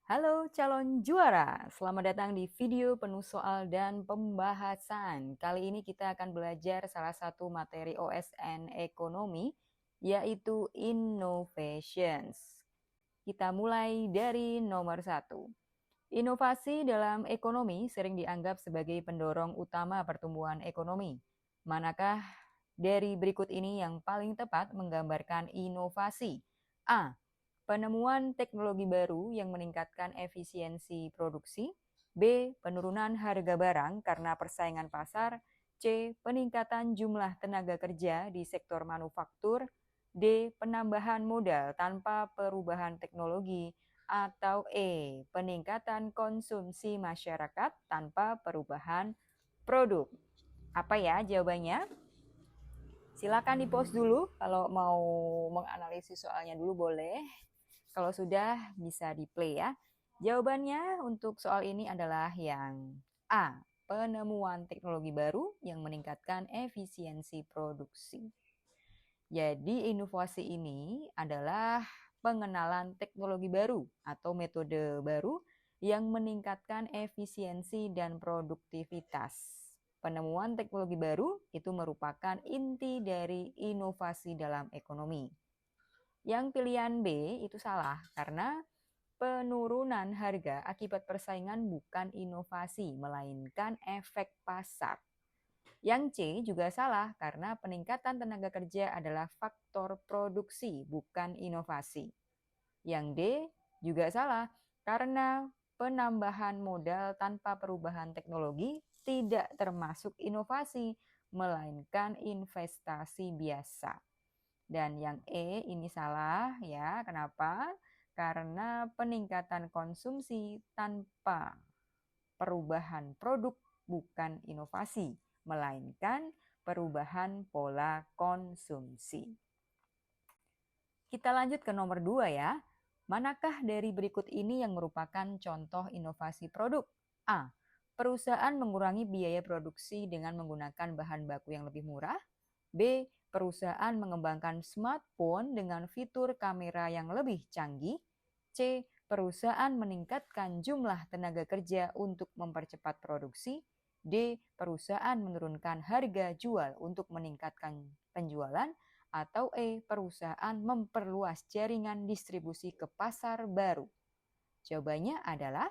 Halo calon juara, selamat datang di video penuh soal dan pembahasan. Kali ini kita akan belajar salah satu materi OSN ekonomi, yaitu innovations. Kita mulai dari nomor 1. Inovasi dalam ekonomi sering dianggap sebagai pendorong utama pertumbuhan ekonomi. Manakah dari berikut ini yang paling tepat menggambarkan inovasi? A. Penemuan teknologi baru yang meningkatkan efisiensi produksi. B. Penurunan harga barang karena persaingan pasar. C. Peningkatan jumlah tenaga kerja di sektor manufaktur. D. Penambahan modal tanpa perubahan teknologi. Atau E. Peningkatan konsumsi masyarakat tanpa perubahan produk. Apa ya jawabannya? Silakan di-post dulu kalau mau menganalisis soalnya dulu boleh. Kalau sudah bisa di-play ya. Jawabannya untuk soal ini adalah yang A. Penemuan teknologi baru yang meningkatkan efisiensi produksi. Jadi inovasi ini adalah pengenalan teknologi baru atau metode baru yang meningkatkan efisiensi dan produktivitas. Penemuan teknologi baru itu merupakan inti dari inovasi dalam ekonomi. Yang pilihan B itu salah karena penurunan harga akibat persaingan bukan inovasi, melainkan efek pasar. Yang C juga salah karena peningkatan tenaga kerja adalah faktor produksi, bukan inovasi. Yang D juga salah karena penambahan modal tanpa perubahan teknologi tidak termasuk inovasi, melainkan investasi biasa. Dan yang E ini salah ya. Kenapa? Karena peningkatan konsumsi tanpa perubahan produk bukan inovasi, melainkan perubahan pola konsumsi. Kita lanjut ke nomor 2 ya. Manakah dari berikut ini yang merupakan contoh inovasi produk? A. Perusahaan mengurangi biaya produksi dengan menggunakan bahan baku yang lebih murah. B. Perusahaan mengembangkan smartphone dengan fitur kamera yang lebih canggih. C. Perusahaan meningkatkan jumlah tenaga kerja untuk mempercepat produksi. D. Perusahaan menurunkan harga jual untuk meningkatkan penjualan. Atau E. Perusahaan memperluas jaringan distribusi ke pasar baru. Jawabannya adalah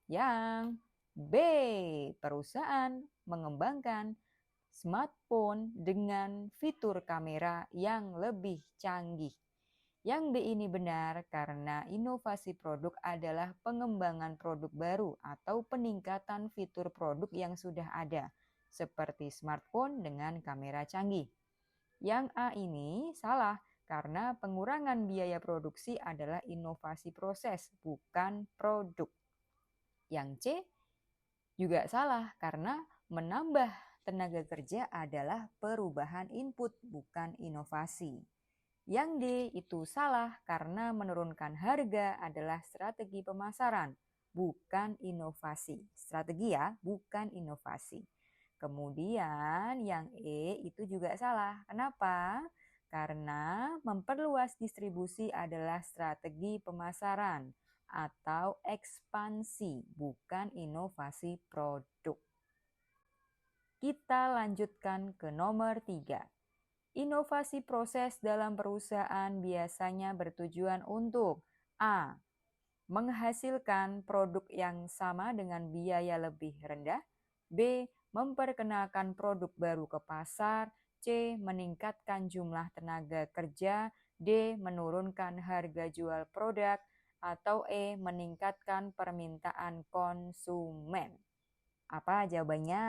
yang B. Perusahaan mengembangkan smartphone dengan fitur kamera yang lebih canggih. Yang B ini benar karena inovasi produk adalah pengembangan produk baru atau peningkatan fitur produk yang sudah ada, seperti smartphone dengan kamera canggih. Yang A ini salah karena pengurangan biaya produksi adalah inovasi proses, bukan produk. Yang C juga salah karena menambah tenaga kerja adalah perubahan input, bukan inovasi. Yang D itu salah karena menurunkan harga adalah strategi pemasaran, bukan inovasi. Strategi ya, bukan inovasi. Kemudian yang E itu juga salah. Kenapa? Karena memperluas distribusi adalah strategi pemasaran atau ekspansi, bukan inovasi produk. Kita lanjutkan ke nomor 3. Inovasi proses dalam perusahaan biasanya bertujuan untuk A. Menghasilkan produk yang sama dengan biaya lebih rendah. B. Memperkenalkan produk baru ke pasar. C. Meningkatkan jumlah tenaga kerja. D. Menurunkan harga jual produk. Atau E. Meningkatkan permintaan konsumen. Apa jawabannya?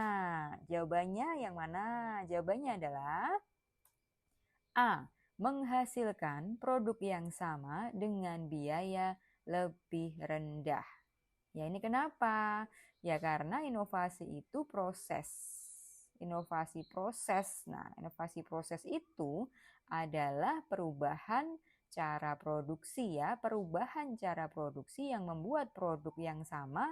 Jawabannya yang mana? Jawabannya adalah A. Menghasilkan produk yang sama dengan biaya lebih rendah. Ya ini kenapa? Ya karena inovasi itu proses. Inovasi proses. Nah, inovasi proses itu adalah perubahan cara produksi ya. Perubahan cara produksi yang membuat produk yang sama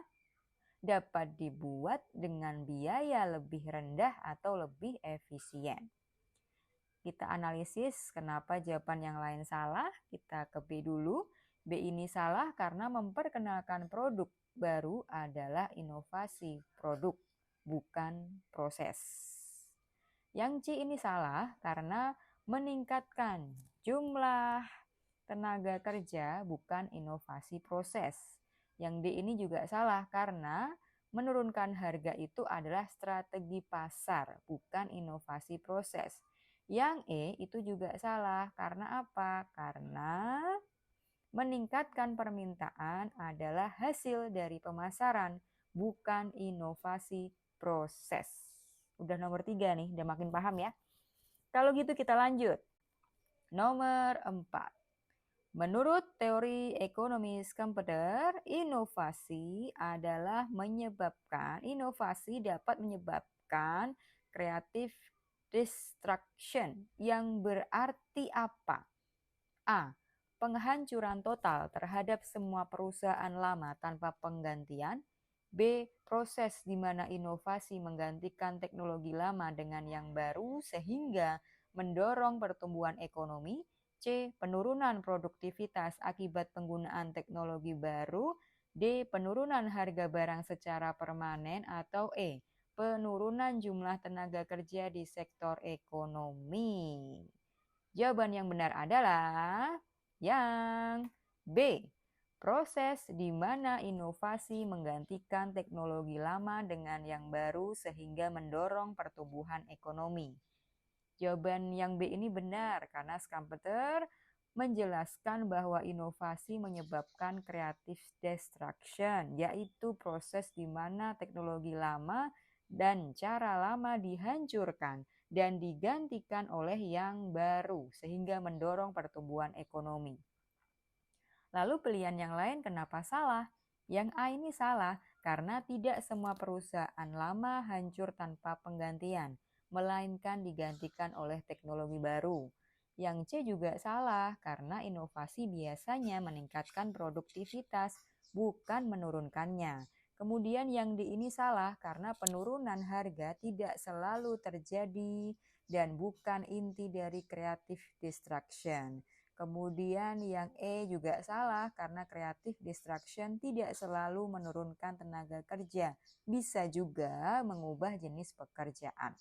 dapat dibuat dengan biaya lebih rendah atau lebih efisien. Kita analisis kenapa jawaban yang lain salah. Kita ke B dulu. B ini salah karena memperkenalkan produk baru adalah inovasi produk, bukan proses. Yang C ini salah karena meningkatkan jumlah tenaga kerja, bukan inovasi proses. Yang D ini juga salah karena menurunkan harga itu adalah strategi pasar, bukan inovasi proses. Yang E itu juga salah karena apa? Karena meningkatkan permintaan adalah hasil dari pemasaran, bukan inovasi proses. Udah nomor 3 nih, udah makin paham ya. Kalau gitu kita lanjut. Nomor 4. Menurut teori ekonomis komputer, inovasi dapat menyebabkan creative destruction yang berarti apa? A. Penghancuran total terhadap semua perusahaan lama tanpa penggantian. B. Proses di mana inovasi menggantikan teknologi lama dengan yang baru sehingga mendorong pertumbuhan ekonomi. C. Penurunan produktivitas akibat penggunaan teknologi baru. D. Penurunan harga barang secara permanen. Atau E. Penurunan jumlah tenaga kerja di sektor ekonomi. Jawaban yang benar adalah yang B. Proses di mana inovasi menggantikan teknologi lama dengan yang baru sehingga mendorong pertumbuhan ekonomi. Jawaban yang B ini benar karena Schumpeter menjelaskan bahwa inovasi menyebabkan creative destruction, yaitu proses di mana teknologi lama dan cara lama dihancurkan dan digantikan oleh yang baru sehingga mendorong pertumbuhan ekonomi. Lalu pilihan yang lain kenapa salah? Yang A ini salah karena tidak semua perusahaan lama hancur tanpa penggantian, melainkan digantikan oleh teknologi baru. Yang C juga salah karena inovasi biasanya meningkatkan produktivitas, bukan menurunkannya. Kemudian yang D ini salah karena penurunan harga tidak selalu terjadi dan bukan inti dari creative destruction. Kemudian yang E juga salah karena creative destruction tidak selalu menurunkan tenaga kerja, bisa juga mengubah jenis pekerjaan.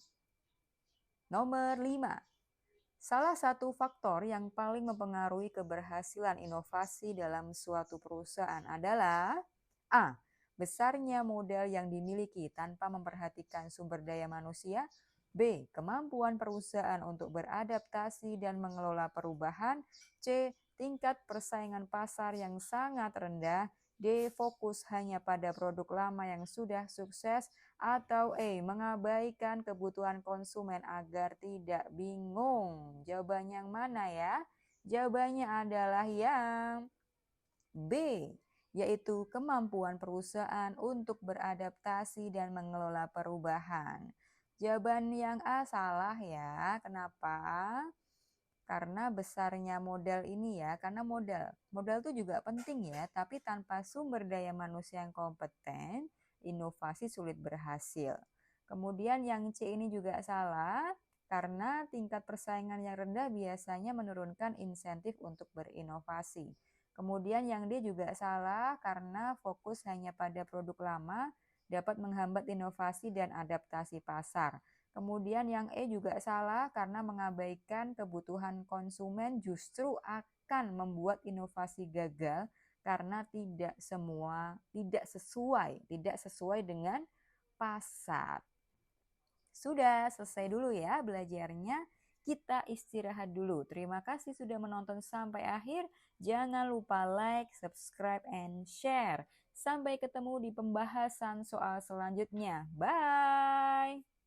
Nomor 5. Salah satu faktor yang paling mempengaruhi keberhasilan inovasi dalam suatu perusahaan adalah A. Besarnya modal yang dimiliki tanpa memperhatikan sumber daya manusia. B. Kemampuan perusahaan untuk beradaptasi dan mengelola perubahan. C. Tingkat persaingan pasar yang sangat rendah. D. Fokus hanya pada produk lama yang sudah sukses. Atau E. Mengabaikan kebutuhan konsumen agar tidak bingung. Jawabannya yang mana ya? Jawabannya adalah yang B, yaitu kemampuan perusahaan untuk beradaptasi dan mengelola perubahan. Jawaban yang A salah ya. Kenapa? Karena besarnya modal ini ya, karena modal itu juga penting ya, tapi tanpa sumber daya manusia yang kompeten, inovasi sulit berhasil. Kemudian yang C ini juga salah, karena tingkat persaingan yang rendah biasanya menurunkan insentif untuk berinovasi. Kemudian yang D juga salah, karena fokus hanya pada produk lama dapat menghambat inovasi dan adaptasi pasar. Kemudian yang E juga salah karena mengabaikan kebutuhan konsumen justru akan membuat inovasi gagal karena tidak sesuai dengan pasar. Sudah selesai dulu ya belajarnya. Kita istirahat dulu. Terima kasih sudah menonton sampai akhir. Jangan lupa like, subscribe, and share. Sampai ketemu di pembahasan soal selanjutnya. Bye!